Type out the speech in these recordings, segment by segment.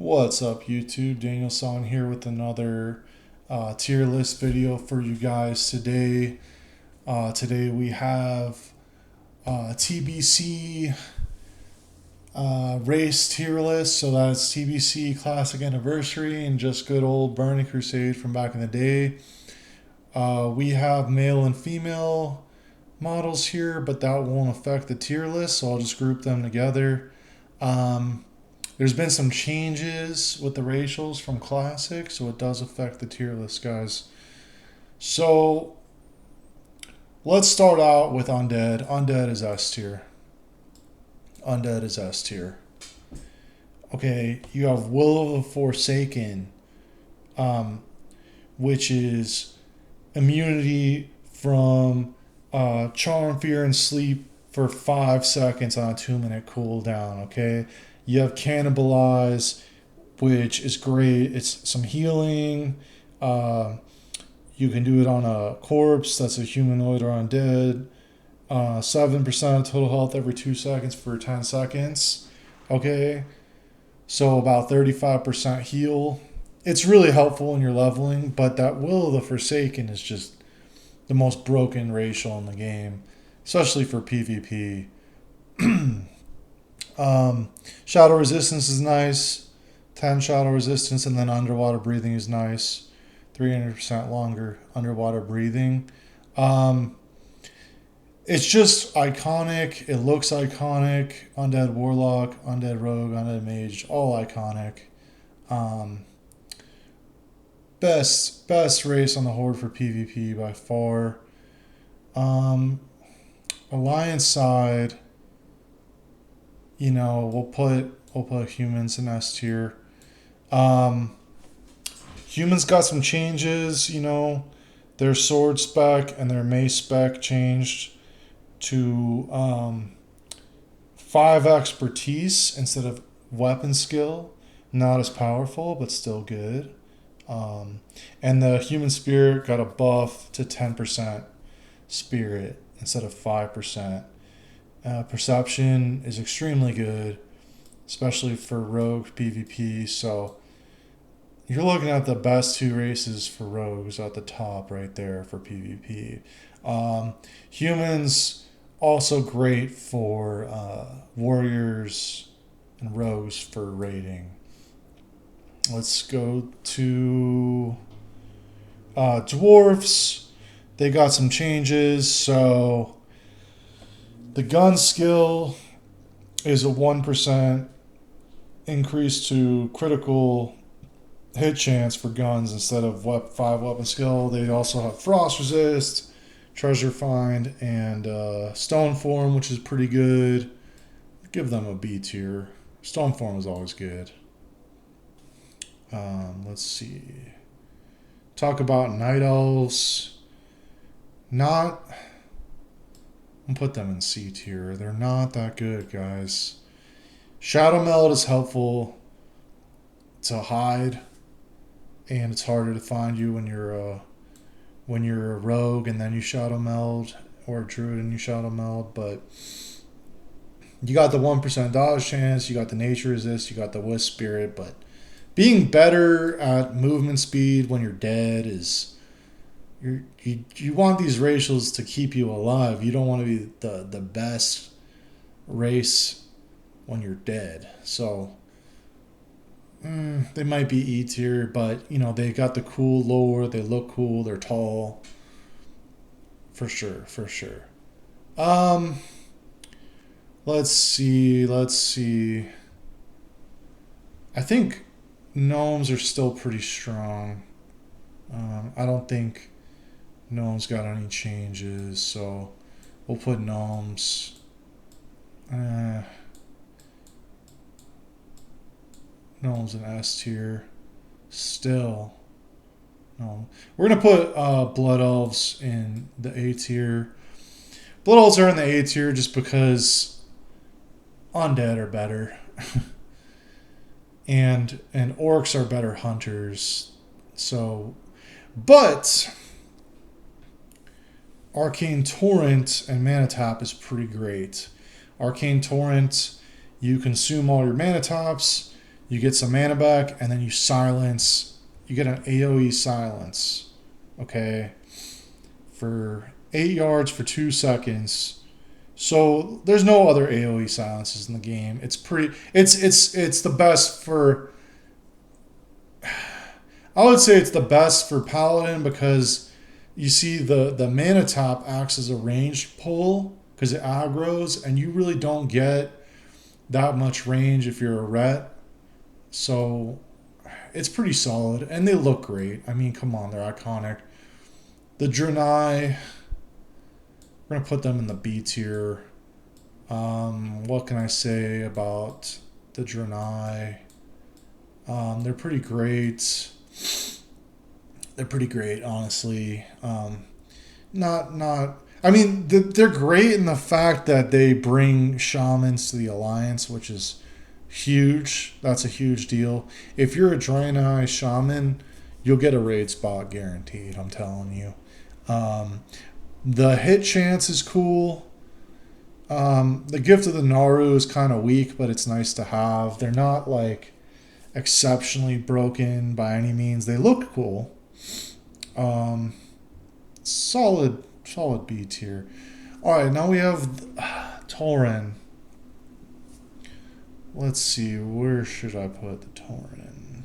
What's up YouTube? Daniel Song here with another tier list video for you guys today. Today we have TBC race tier list. So that's TBC Classic Anniversary and just good old Burning Crusade from back in the day. We have male and female models here, but that won't affect the tier list, so I'll just group them together. There's been some changes with the racials from Classic, so it does affect the tier list, guys. So let's start out with Undead. Undead is S tier. Undead is S tier. Okay, you have Will of the Forsaken, which is immunity from Charm, Fear, and Sleep for 5 seconds on a 2-minute cooldown, okay? You have Cannibalize, which is great. It's some healing. You can do it on a corpse that's a humanoid or undead. 7% of total health every 2 seconds for 10 seconds. Okay? So about 35% heal. It's really helpful when you're leveling, but that Will of the Forsaken is just the most broken racial in the game, especially for PvP. Shadow resistance is nice. 10 shadow resistance, and then underwater breathing is nice. 300% longer underwater breathing. It's just iconic. It looks iconic. Undead Warlock, Undead Rogue, Undead Mage, all iconic. Best race on the Horde for PvP by far. Alliance side, you know, we'll put humans in S tier. Humans got some changes, you know. Their sword spec and their mace spec changed to 5 expertise instead of weapon skill. Not as powerful, but still good. And the human spirit got a buff to 10% spirit instead of 5%. Perception is extremely good, especially for rogue PvP. So you're looking at the best 2 races for rogues at the top right there for PvP. Humans also great for warriors and rogues for raiding. Let's go to dwarfs. They got some changes. So the gun skill is a 1% increase to critical hit chance for guns instead of 5 weapon skill. They also have frost resist, treasure find, and stone form, which is pretty good. Give them a B tier. Stone form is always good. Let's see. Talk about night elves. I'll put them in C tier. They're not that good, guys. Shadow Meld is helpful to hide, and it's harder to find you when you're a rogue and then you Shadow Meld, or a druid and you Shadow Meld. But you got the 1% dodge chance, you got the nature resist, you got the wisp spirit. But being better at movement speed when you're dead is... You want these racials to keep you alive. You don't want to be the best race when you're dead. So they might be E tier, but you know, they got the cool lore. They look cool. They're tall. For sure. Let's see. I think gnomes are still pretty strong. I don't think gnomes got any changes, so we'll put gnomes. Gnomes in S tier. Still. No. We're going to put blood elves in the A tier. Blood elves are in the A tier just because undead are better. and orcs are better hunters. So, but Arcane Torrent and Mana Tap is pretty great. Arcane Torrent, you consume all your Mana Taps, You get some mana back, and then you silence. You get an AoE silence, okay, for 8 yards for 2 seconds. So there's no other AoE silences in the game. It's pretty. It's the best for. I would say it's the best for Paladin because you see the mana tap acts as a ranged pull because it aggroes, and you really don't get that much range if you're a ret. So it's pretty solid, and they look great. I mean, come on, they're iconic. The Draenei, we're gonna put them in the B tier. What can I say about the Draenei? They're pretty great. They're pretty great, honestly. Not. I mean, they're great in the fact that they bring shamans to the alliance, which is huge. That's a huge deal. If you're a Draenei shaman, you'll get a raid spot guaranteed. I'm telling you. The hit chance is cool. The gift of the Naru is kind of weak, but it's nice to have. They're not like exceptionally broken by any means. They look cool. Solid B tier. All right, now we have Tauren. Let's see, where should I put the Tauren?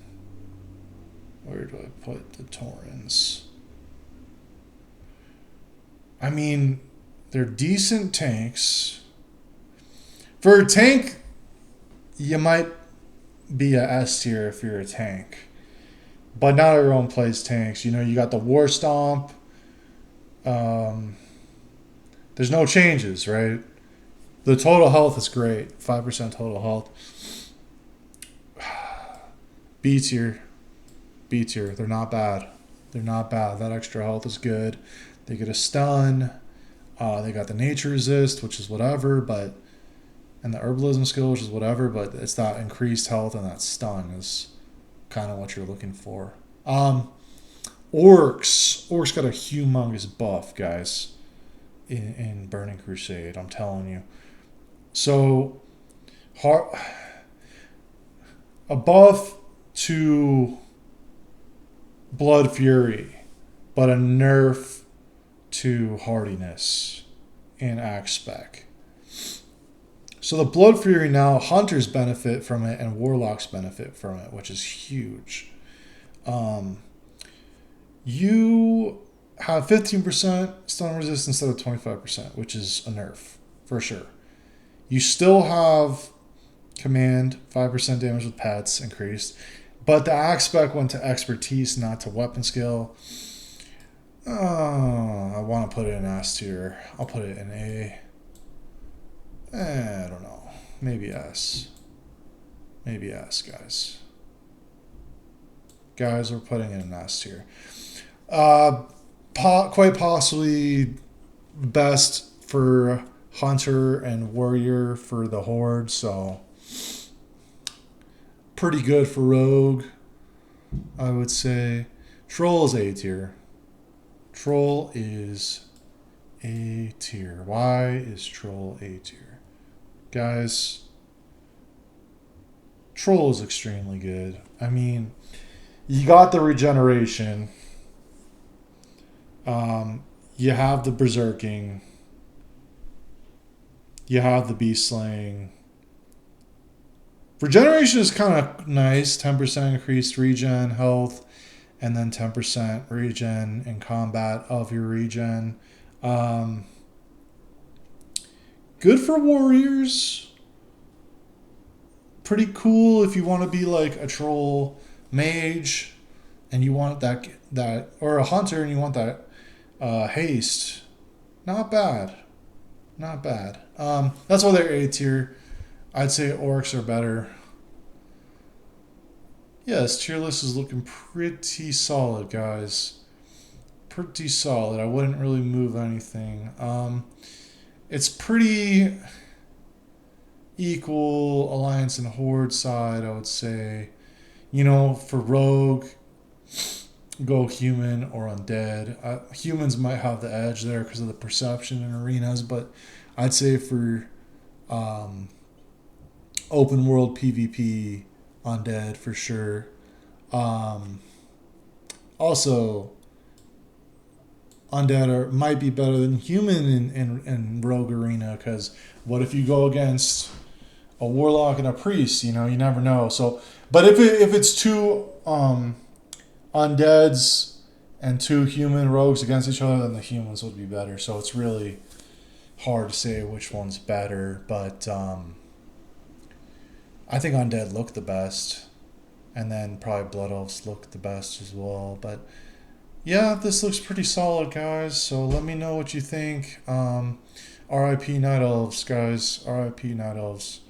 Where do I put the Taurens? I mean, they're decent tanks. For a tank, you might be a S tier if you're a tank. But not everyone plays tanks. You know, you got the War Stomp. There's no changes, right? The total health is great. 5% total health. B tier. B tier. They're not bad. They're not bad. That extra health is good. They get a stun. They got the nature resist, which is whatever, but and the herbalism skill, which is whatever, but it's that increased health and that stun is kind of what you're looking for. Orcs got a humongous buff, guys, in Burning Crusade. I'm telling you. So, a buff to Blood Fury, but a nerf to hardiness in Axe Spec. So the Blood Fury now, Hunters benefit from it and Warlocks benefit from it, which is huge. You have 15% stun resist instead of 25%, which is a nerf, for sure. You still have command, 5% damage with pets increased, but the Axe Spec went to expertise, not to weapon skill. I want to put it in S tier. I'll put it in A. I don't know. Maybe S. Maybe S, guys. Guys, we're putting it in S tier. Quite possibly best for Hunter and Warrior for the Horde, so pretty good for Rogue, I would say. Troll is A tier. Troll is A tier. Why is Troll A tier? Guys, Troll is extremely good. I mean, you got the regeneration. You have the berserking. You have the beast slaying. Regeneration is kind of nice. 10% increased regen health, and then 10% regen in combat of your regen. Good for warriors. Pretty cool if you want to be like a troll mage and you want that or a hunter and you want that haste. Not bad. Not bad. That's why they're A tier. I'd say orcs are better. Yeah, this tier list is looking pretty solid, guys. Pretty solid. I wouldn't really move anything. It's pretty equal Alliance and Horde side, I would say. You know, for Rogue, go human or undead. Humans might have the edge there because of the perception in arenas, but I'd say for open world PvP, Undead for sure. Also, might be better than human in Rogue Arena, because what if you go against a warlock and a priest? You never know. So, but if it's two undeads and two human rogues against each other, then the humans would be better. So it's really hard to say which one's better, but I think undead look the best, and then probably blood elves look the best as well. But yeah, this looks pretty solid, guys. So let me know what you think. RIP Night Elves, guys. RIP Night Elves.